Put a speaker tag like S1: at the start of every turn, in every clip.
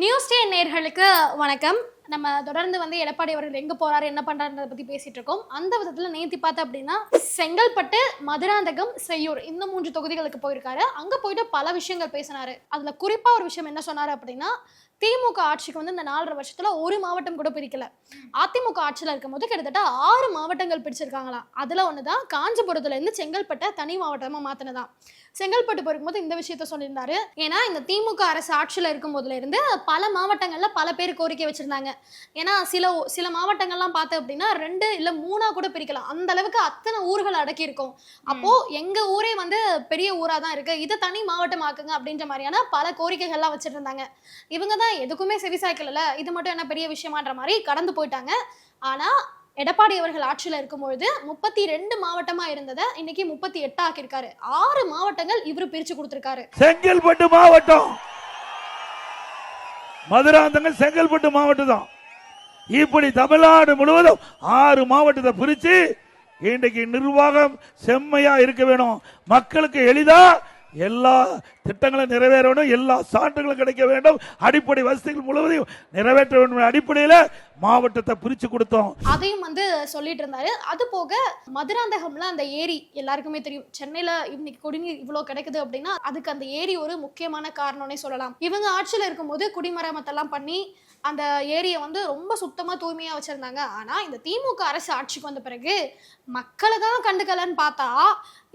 S1: News டே நேயர்களுக்கு வணக்கம். நம்ம தொடர்ந்து எடப்பாடி அவர்கள் எங்க போறாரு என்ன பண்றாருன்றத பத்தி பேசிட்டு இருக்கோம். அந்த விதத்துல நேத்தி பார்த்த அப்படின்னா செங்கல்பட்டு, மதுராந்தகம், செய்யூர் இந்த 3 தொகுதிகளுக்கு போயிருக்காரு. அங்க போயிட்டு பல விஷயங்கள் பேசினாரு. அதுல குறிப்பா ஒரு விஷயம் என்ன சொன்னாரு அப்படின்னா, திமுக ஆட்சிக்கு இந்த 4.5 வருஷத்துல ஒரு மாவட்டம் கூட பிரிக்கல. அதிமுக ஆட்சியில இருக்கும்போது கிட்டத்தட்ட 6 மாவட்டங்கள் பிரிச்சிருக்காங்களாம். அதுல ஒண்ணுதான் காஞ்சிபுரத்துல இருந்து செங்கல்பட்டை தனி மாவட்டமா மாத்தினதான். செங்கல்பட்டு போயிருக்கும்போது இந்த விஷயத்த சொல்லியிருந்தாரு. ஏன்னா இந்த திமுக அரசு ஆட்சியில இருக்கும் போதுல இருந்து பல மாவட்டங்கள்ல பல பேர் கோரிக்கை வச்சிருந்தாங்க. ஏன்னா சில மாவட்டங்கள்லாம் பார்த்து அப்படின்னா 2 இல்ல 3 கூட பிரிக்கலாம். அந்த அளவுக்கு அத்தனை ஊர்கள் அடக்கி இருக்கும். அப்போ எங்க ஊரே பெரிய ஊரா தான் இருக்கு, இதை தனி மாவட்டம் ஆக்குங்க அப்படின்ற மாதிரியான பல கோரிக்கைகள்லாம் வச்சிட்டு இருந்தாங்க. இவங்க தான் எதுக்குமே செவிசாய்க்கல, இது மட்டும் என்ன பெரிய விஷயமான்ற மாதிரி கடந்து போயிட்டாங்க. ஆனா எடப்பாடி அவர்கள் ஆட்சியில இருக்கும்பொழுது 32 மாவட்டமா இருந்ததை இன்னைக்கு 38 ஆக்கியிருக்காரு. 6 மாவட்டங்கள் இவரு பிரிச்சு கொடுத்திருக்காரு.
S2: செங்கல்பட்டு மாவட்டம், மதுராந்தகம் செங்கல்பட்டு மாவட்டம் தான். இப்படி தமிழ்நாடு முழுவதும் 6 மாவட்டத்தை பிரிச்சு இன்றைக்கு நிர்வாகம் செம்மையா இருக்க வேணும். மக்களுக்கு எளிதா எல்லா திட்டங்களும் நிறைவேறணும், எல்லா சான்றுகளும் கிடைக்க வேண்டும், அடிப்படை வசதிகள் முழுவதையும் நிறைவேற்ற வேண்டும் அடிப்படையில மாவட்டத்தை பிரிச்சு கொடுத்தோம்.
S1: அதையும் சொல்லிட்டு இருந்தாரு. அது போக மதுராந்தகம்ல அந்த ஏரி எல்லாருக்குமே தெரியும். சென்னையில இன்னைக்கு குடிநீர் இவ்வளவு கிடைக்குது அப்படின்னா அதுக்கு அந்த ஏரி ஒரு முக்கியமான காரணம்னே சொல்லலாம். இவங்க ஆட்சியில இருக்கும்போது குடிமராமத்தெல்லாம் பண்ணி அந்த ஏரியை ரொம்ப சுத்தமா தூய்மையா வச்சிருந்தாங்க. ஆனா இந்த திமுக அரசு ஆட்சிக்கு வந்த பிறகு மக்களை தான் கண்டுக்கலன்னு பார்த்தா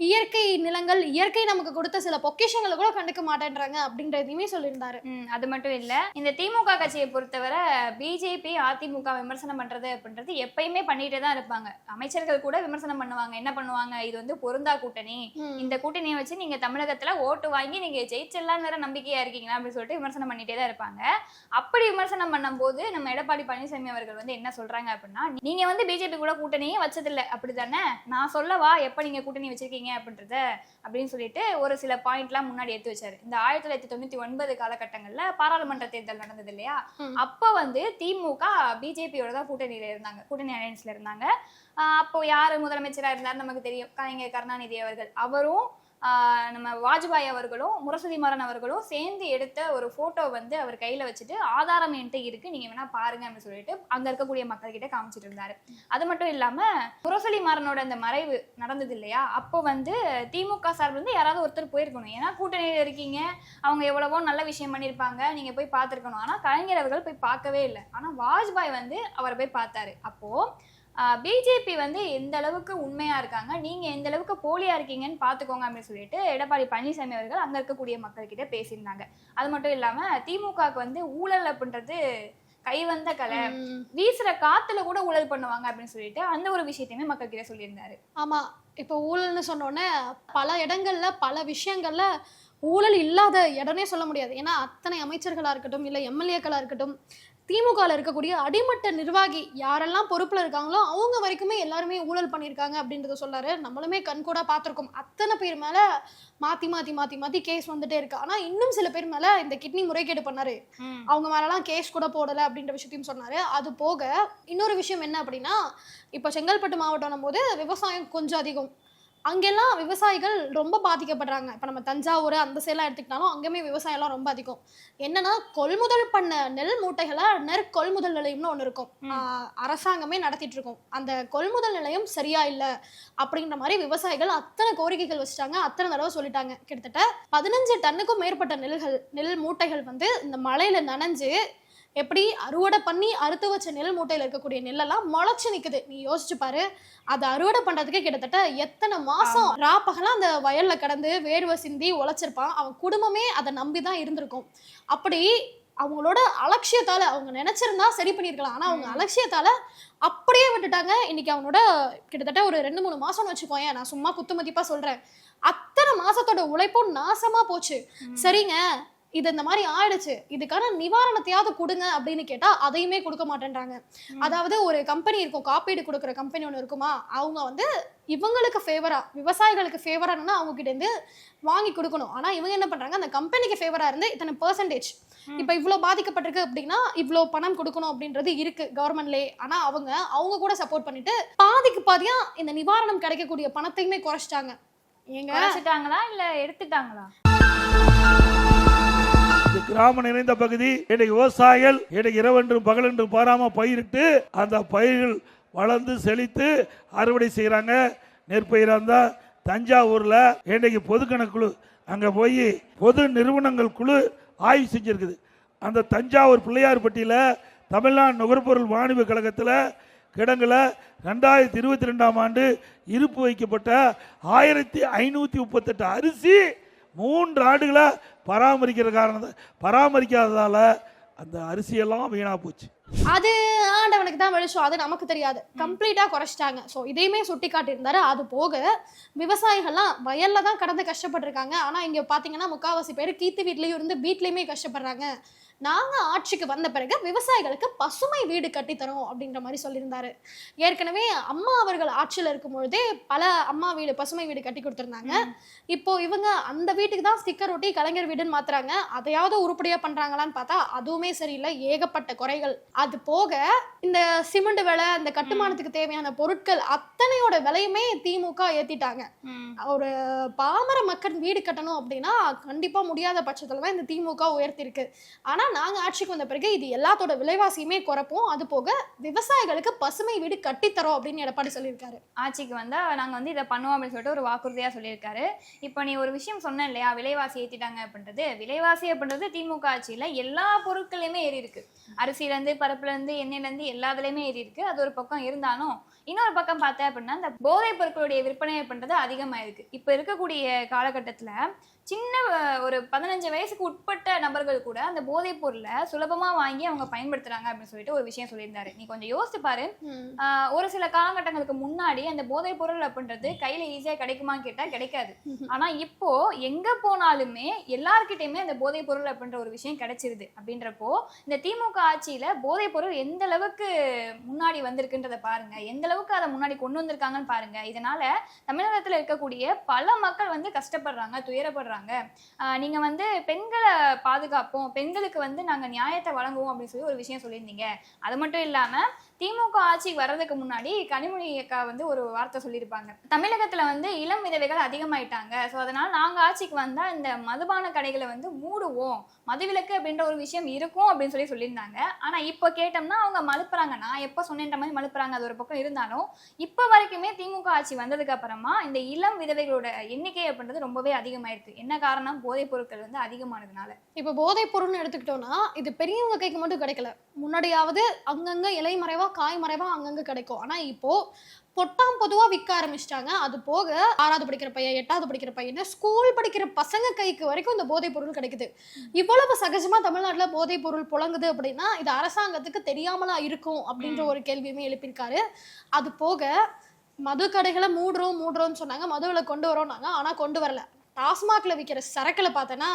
S1: இயற்கை நிலங்கள், இயற்கை நமக்கு கொடுத்த சில பொக்கிஷங்களை கூட கண்டுக்க மாட்டேன்றாங்க அப்படின்றதையுமே சொல்லியிருந்தாரு.
S3: அது மட்டும் இல்ல, இந்த திமுக கட்சியை பொறுத்தவரை பிஜேபி அதிமுக விமர்சனம் பண்றது அப்படின்றது எப்பயுமே பண்ணிட்டே தான் இருப்பாங்க. அமைச்சர்கள் கூட விமர்சனம் பண்ணுவாங்க. என்ன பண்ணுவாங்க, இது பொருந்தா கூட்டணி, இந்த கூட்டணியை வச்சு நீங்க தமிழகத்துல ஓட்டு வாங்கி நீங்க ஜெயிச்சிடலாம் வேற நம்பிக்கையா இருக்கீங்களா அப்படின்னு சொல்லிட்டு விமர்சனம் பண்ணிட்டே தான் இருப்பாங்க. அப்படி விமர்சனம் பண்ணும்போது நம்ம எடப்பாடி பழனிசாமி அவர்கள் என்ன சொல்றாங்க அப்படின்னா, நீங்க பிஜேபி கூட கூட்டணியே வச்சதில்லை அப்படித்தானே, நான் சொல்லவா எப்ப நீங்க கூட்டணி வச்சிருக்கீங்க அப்படின்றத அப்படின்னு சொல்லிட்டு ஒரு சில பாயிண்ட்லாம் முன்னாடி எடுத்து வச்சாரு. இந்த 1999 காலகட்டங்கள்ல பாராளுமன்ற தேர்தல் நடந்தது இல்லையா, அப்ப திமுக பிஜேபியோட தான் கூட்டணியில இருந்தாங்க, கூட்டணி அலையன்ஸ்ல இருந்தாங்க. அப்போ யாரு முதலமைச்சரா இருந்தாரு நமக்கு தெரியும், கலைஞர் கருணாநிதி அவர்கள். அவரும் நம்ம வாஜ்பாய் அவர்களும் முரசொலி மாறன் அவர்களும் சேர்ந்து எடுத்த ஒரு போட்டோ அவர் கையில வச்சுட்டு ஆதாரம் என்கிட்ட இருக்கு, நீங்க வேணா பாருங்க அப்படின்னு சொல்லிட்டு அங்க இருக்கக்கூடிய மக்கள் கிட்ட காமிச்சிட்டு இருந்தாரு. அது மட்டும் இல்லாம முரசொலி மாறனோட அந்த மறைவு நடந்தது இல்லையா, அப்போ திமுக சார்பில் யாராவது ஒருத்தர் போயிருக்கணும். ஏன்னா கூட்டணியில இருக்கீங்க, அவங்க எவ்வளவோ நல்ல விஷயம் பண்ணியிருப்பாங்க, நீங்க போய் பார்த்திருக்கணும். ஆனா கலைஞர் அவர்கள் போய் பார்க்கவே இல்லை. ஆனா வாஜ்பாய் அவரை போய் பார்த்தாரு. அப்போ பிஜேபி எந்த அளவுக்கு உண்மையா இருக்காங்க, நீங்க எந்த அளவுக்கு போலியா இருக்கீங்கன்னு பாத்துக்கோங்க அப்படின்னு சொல்லிட்டு எடப்பாடி பழனிசாமி அவர்கள் அங்க இருக்கக்கூடிய மக்கள் கிட்ட பேசியிருந்தாங்க. அது மட்டும் இல்லாம திமுகவுக்கு ஊழல் அப்படின்றது கைவந்த கலை, வீசுற காத்துல கூட ஊழல் பண்ணுவாங்க அப்படின்னு சொல்லிட்டு அந்த ஒரு விஷயத்தையுமே மக்கள் கிட்ட சொல்லியிருந்தாரு.
S1: ஆமா, இப்ப ஊழல்னு சொன்னோன்னே பல இடங்கள்ல பல விஷயங்கள்ல ஊழல் இல்லாத இடமே சொல்ல முடியாது. ஏன்னா அத்தனை அமைச்சர்களா இருக்கட்டும் இல்ல எம்எல்ஏக்களா இருக்கட்டும், திமுகவில் இருக்கக்கூடிய அடிமட்ட நிர்வாகி யாரெல்லாம் பொறுப்புல இருக்காங்களோ அவங்க வரைக்குமே எல்லாருமே ஊழல் பண்ணியிருக்காங்க அப்படின்றத சொல்லாரு. நம்மளுமே கண்கூடா பார்த்துருக்கோம். அத்தனை பேர் மேல மாத்தி மாத்தி மாத்தி மாத்தி கேஸ் வந்துட்டே இருக்கு. ஆனா இன்னும் சில பேர் மேல இந்த கிட்னி முறைகேடு பண்ணாரு, அவங்க மேலலாம் கேஸ் கூட போடல அப்படின்ற விஷயத்தையும் சொன்னாரு. அது போக இன்னொரு விஷயம் என்ன அப்படின்னா, இப்போ செங்கல்பட்டு மாவட்டம் போது விவசாயம் கொஞ்சம் அதிகம். அங்கெல்லாம் விவசாயிகள் ரொம்ப பாதிக்கப்படுறாங்க. இப்போ நம்ம தஞ்சாவூர் அந்த சைடெல்லாம் எடுத்துக்கிட்டாலும் அங்கேயுமே விவசாயம்லாம் ரொம்ப அதிகம். என்னன்னா கொள்முதல் பண்ண நெல் மூட்டைகளை நெற்கொள்முதல் நிலையம்னு ஒன்று இருக்கும், அரசாங்கமே நடத்திட்டு இருக்கும். அந்த கொள்முதல் நிலையம் சரியா இல்லை அப்படின்ற மாதிரி விவசாயிகள் அத்தனை கோரிக்கைகள் வச்சுட்டாங்க, அத்தனை தடவை சொல்லிட்டாங்க. கிட்டத்தட்ட 15 டன்னுக்கும் மேற்பட்ட நெல் மூட்டைகள் இந்த மழையில நனைஞ்சு எப்படி அறுவடை பண்ணி அறுத்து வச்ச நெல் மூட்டையில் இருக்கக்கூடிய நெல்லெல்லாம் முளைச்சு நிக்குது. நீ யோசிச்சு பாரு, அதை அறுவடை பண்றதுக்கு கிட்டத்தட்ட எத்தனை மாசம் ராப்பகலாம் அந்த வயல்ல கடந்து வேர்வை சிந்தி உழைச்சிருப்பான். அவன் குடும்பமே அதை நம்பிதான் இருந்திருக்கும். அப்படி அவங்களோட அலட்சியத்தால, அவங்க நினைச்சிருந்தா சரி பண்ணிருக்கலாம், ஆனா அவங்க அலட்சியத்தால அப்படியே விட்டுட்டாங்க. இன்னைக்கு அவனோட கிட்டத்தட்ட ஒரு 2-3 மாசம்னு வச்சுக்கோயேன், நான் சும்மா குத்துமதிப்பா சொல்றேன், அத்தனை மாசத்தோட உழைப்பும் நாசமா போச்சு. சரிங்க, இது இந்த மாதிரி ஆயிடுச்சு, இதுக்கான நிவாரணத்தையாவது கொடுங்க அப்படின்னு கேட்டா அதையுமே கொடுக்க மாட்டேன்றாங்க. அதாவது ஒரு கம்பெனி இருக்கும், காப்பீடு கொடுக்குற கம்பெனி ஒன்று இருக்குமா, அவங்க இவங்களுக்கு ஃபேவரா, விவசாயிகளுக்கு ஃபேவரானா அவங்க கிட்ட இருந்து வாங்கி கொடுக்கணும். ஆனா இவங்க என்ன பண்றாங்க, அந்த கம்பெனிக்கு ஃபேவரா இருந்து இத்தனை பெர்சன்டேஜ், இப்ப இவ்வளவு பாதிக்கப்பட்டிருக்கு அப்படின்னா இவ்வளவு பணம் கொடுக்கணும் அப்படின்றது இருக்கு கவர்மெண்ட்லே. ஆனா அவங்க கூட சப்போர்ட் பண்ணிட்டு பாதிக்கு பாதியா இந்த நிவாரணம் கிடைக்கக்கூடிய பணத்தையுமே குறைச்சிட்டாங்க.
S3: குறைச்சிட்டாங்களா இல்ல எடுத்துட்டாங்களா?
S2: இது கிராமம் நிறைந்த பகுதி. இன்னைக்கு விவசாயிகள் இன்னைக்கு இரவென்றும் பகலென்றும் பாராம பயிரிட்டு அந்த பயிர்கள் வளர்ந்து செழித்து அறுவடை செய்யறாங்க. நெற்பயிரா இருந்தா தஞ்சாவூர்ல இன்னைக்கு பொதுக்கணக்கு குழு அங்க போய் பொது நிறுவனங்கள் குழு ஆய்வு செஞ்சிருக்குது. அந்த தஞ்சாவூர் பிள்ளையார்பட்டியில தமிழ்நாடு நுகர்பொருள் வாணிப கழகத்தில் கிடங்குல 2022ஆம் ஆண்டு இருப்பு வைக்கப்பட்ட 1538 அரிசி 3 ஆண்டுகளா பராமரிக்காததால அந்த அரிசியெல்லாம் வீணா போச்சு.
S1: அது ஆண்டவனுக்கு தான் வெளிச்சம், அது நமக்கு தெரியாது. கம்ப்ளீட்டா குறைச்சிட்டாங்க. ஸோ இதையுமே சுட்டி காட்டியிருந்தாரு. அது போக விவசாயிகள்லாம் வயல்ல தான் கடந்து கஷ்டப்பட்டிருக்காங்க. ஆனா இங்க பாத்தீங்கன்னா முக்காவாசி பேர் கீத்து வீட்லயும் இருந்து வீட்லயுமே கஷ்டப்படுறாங்க. நாங்க ஆட்சிக்கு வந்த பிறகு விவசாயிகளுக்கு பசுமை வீடு கட்டித்தரோம் அப்படின்ற மாதிரி சொல்லியிருந்தாரு. ஏற்கனவே அம்மா அவர்கள் ஆட்சியில் இருக்கும் பொழுதே பல அம்மா வீடு பசுமை வீடு கட்டி கொடுத்துருந்தாங்க. இப்போ இவங்க அந்த வீட்டுக்கு தான் ஸ்டிக்கர் ஒட்டி கலைஞர் வீடுன்னு மாத்துறாங்க. அதையாவது உருப்படியா பண்றாங்களான்னு பார்த்தா அதுவுமே சரியில்லை, ஏகப்பட்ட குறைகள். அது போக இந்த சிமெண்ட் விலை, இந்த கட்டுமானத்துக்கு தேவையான பொருட்கள் அத்தனையோட விலையுமே திமுக ஏத்திட்டாங்க. ஒரு பாமர மக்கள் வீடு கட்டணும் அப்படின்னா கண்டிப்பா முடியாத பட்சத்துல தான் இந்த திமுக உயர்த்திருக்கு. ஆனா நாங்க ஆட்சிக்கு வந்த பிறகு இது எல்லாத்தோட விலைவாசியுமே குறைப்போம், அது போக விவசாயிகளுக்கு பசுமை வீடு கட்டித்தரோம் அப்படின்னு எடப்பாடி சொல்லியிருக்காரு.
S3: ஆட்சிக்கு வந்தா நாங்க வந்து இதை பண்ணுவோம் அப்படின்னு சொல்லிட்டு ஒரு வாக்குறுதியா சொல்லியிருக்காரு. இப்போ நீ ஒரு விஷயம் சொன்ன இல்லையா, விலைவாசி ஏத்திட்டாங்க அப்படின்றது. விலைவாசி அப்படின்றது திமுக ஆட்சியில எல்லா பொருட்களையுமே ஏறி இருக்கு. அரிசியில இருந்து பருப்புல இருந்து எண்ணெயில இருந்து எல்லாத்துலயுமே ஏறி இருக்கு. அது ஒரு பக்கம் இருந்தாலும் இன்னொரு பக்கம் பார்த்தேன் அப்படின்னா இந்த போதைப் பொருட்களுடைய விற்பனை அப்படின்றது அதிகமாயிருக்கு. இப்ப இருக்கக்கூடிய காலகட்டத்துல சின்ன ஒரு 15 வயசுக்கு உட்பட்ட நபர்கள் கூட அந்த போதைப் பொருளை சுலபமா வாங்கி அவங்க பயன்படுத்துறாங்க அப்படின்னு சொல்லிட்டு ஒரு விஷயம் சொல்லியிருந்தாரு. நீ கொஞ்சம் யோசிச்சு பாரு. ஒரு சில காலகட்டங்களுக்கு முன்னாடி அந்த போதைப் பொருள் அப்படின்றது கையில ஈஸியா கிடைக்குமான்னு கேட்டா கிடைக்காது. ஆனா இப்போ எங்க போனாலுமே எல்லார்கிட்டயுமே அந்த போதைப் பொருள் அப்படின்ற ஒரு விஷயம் கிடைச்சிருது. அப்படின்றப்போ இந்த திமுக ஆட்சியில போதைப் பொருள் எந்த அளவுக்கு முன்னாடி வந்திருக்குன்றத பாருங்க, எந்த அளவுக்கு அதை முன்னாடி கொண்டு வந்திருக்காங்கன்னு பாருங்க. இதனால தமிழகத்துல இருக்கக்கூடிய பல மக்கள் வந்து கஷ்டப்படுறாங்க, துயரப்படுறாங்க. நீங்க வந்து பெண்களை பாதுகாப்போம், பெண்களுக்கு வந்து நாங்க நியாயத்தை வழங்குவோம் அப்படின்னு சொல்லி ஒரு விஷயம் சொல்லியிருந்தீங்க. அது மட்டும் இல்லாம திமுக ஆட்சிக்கு வர்றதுக்கு முன்னாடி கனிமொழி அக்கா வந்து ஒரு வார்த்தை சொல்லியிருப்பாங்க, தமிழகத்துல வந்து இளம் விதவைகள் அதிகமாயிட்டாங்க, ஸோ அதனால நாங்க ஆட்சிக்கு வந்தா இந்த மதுபான கடைகளை வந்து மூடுவோம், மதுவிலக்கு அப்படின்ற ஒரு விஷயம் இருக்கும் அப்படின்னு சொல்லியிருந்தாங்க. ஆனா இப்போ கேட்டோம்னா அவங்க மறுப்புறாங்க. நான் எப்போ சொன்னேன்ற மாதிரி மறுப்புறாங்க. அது ஒரு பக்கம் இருந்தாலும் இப்போ வரைக்குமே திமுக ஆட்சி வந்ததுக்கு அப்புறமா இந்த இளம் விதவைகளோட எண்ணிக்கை அப்படின்றது ரொம்பவே அதிகமாயிருக்கு. என்ன காரணம்? போதைப் பொருட்கள் வந்து அதிகமானதுனால.
S1: இப்போ போதைப் பொருள்னு எடுத்துக்கிட்டோம்னா இது பெரியவங்க கைக்கு மட்டும் கிடைக்கல. முன்னாடியாவது அங்கங்க இலை மறைவா காய் மறைவா அங்கங்க கிடைக்கும். ஆனா இப்போ பொட்டாம் பொதுவா விற்க ஆரம்பிச்சிட்டாங்க. அது போக 6வது படிக்கிற பையன், 8வது படிக்கிற பையன், ஸ்கூல் படிக்கிற பசங்க கைக்கு வரைக்கும் இந்த போதைப் பொருள் கிடைக்குது. இவ்வளவு சகஜமா தமிழ்நாட்டுல போதைப் பொருள் புழங்குது அப்படின்னா இது அரசாங்கத்துக்கு தெரியாமலா இருக்கும் அப்படின்ற ஒரு கேள்வியுமே எழுப்பியிருக்காரு. அது போக மது கடைகளை மூடுறோம்னு சொன்னாங்க, மதுவில கொண்டு வரோம்னாங்க, ஆனா கொண்டு வரல. டாஸ்மாக்ல விற்கிற சரக்குல பார்த்தேன்னா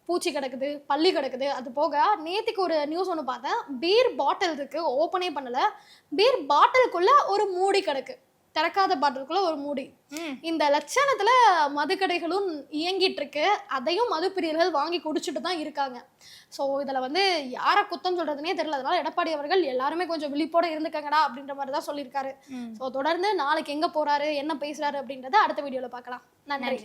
S1: பூச்சி கிடக்குது, பள்ளி கிடக்குது. அது போக நேற்றுக்கு ஒரு நியூஸ் ஒன்று பார்த்தேன், பீர் பாட்டில் இருக்கு, ஓப்பனே பண்ணல, பீர் பாட்டிலுக்குள்ள ஒரு மூடி கிடக்கு, திறக்காத பாட்டிலுக்குள்ள ஒரு மூடி. இந்த லட்சணத்துல மதுக்கடைகளும் இயங்கிட்டு இருக்கு. அதையும் மது பிரியர்கள் வாங்கி குடிச்சுட்டு தான் இருக்காங்க. ஸோ இதுல வந்து யாரை குத்தம் சொல்றதுனே தெரியல. அதனால எடப்பாடி அவர்கள் எல்லாருமே கொஞ்சம் விழிப்போட இருந்துக்கங்கடா அப்படின்ற மாதிரி தான் சொல்லியிருக்காரு. ஸோ தொடர்ந்து நாளைக்கு எங்க போறாரு, என்ன பேசுறாரு அப்படின்றத அடுத்த வீடியோல பார்க்கலாம். நன்றி.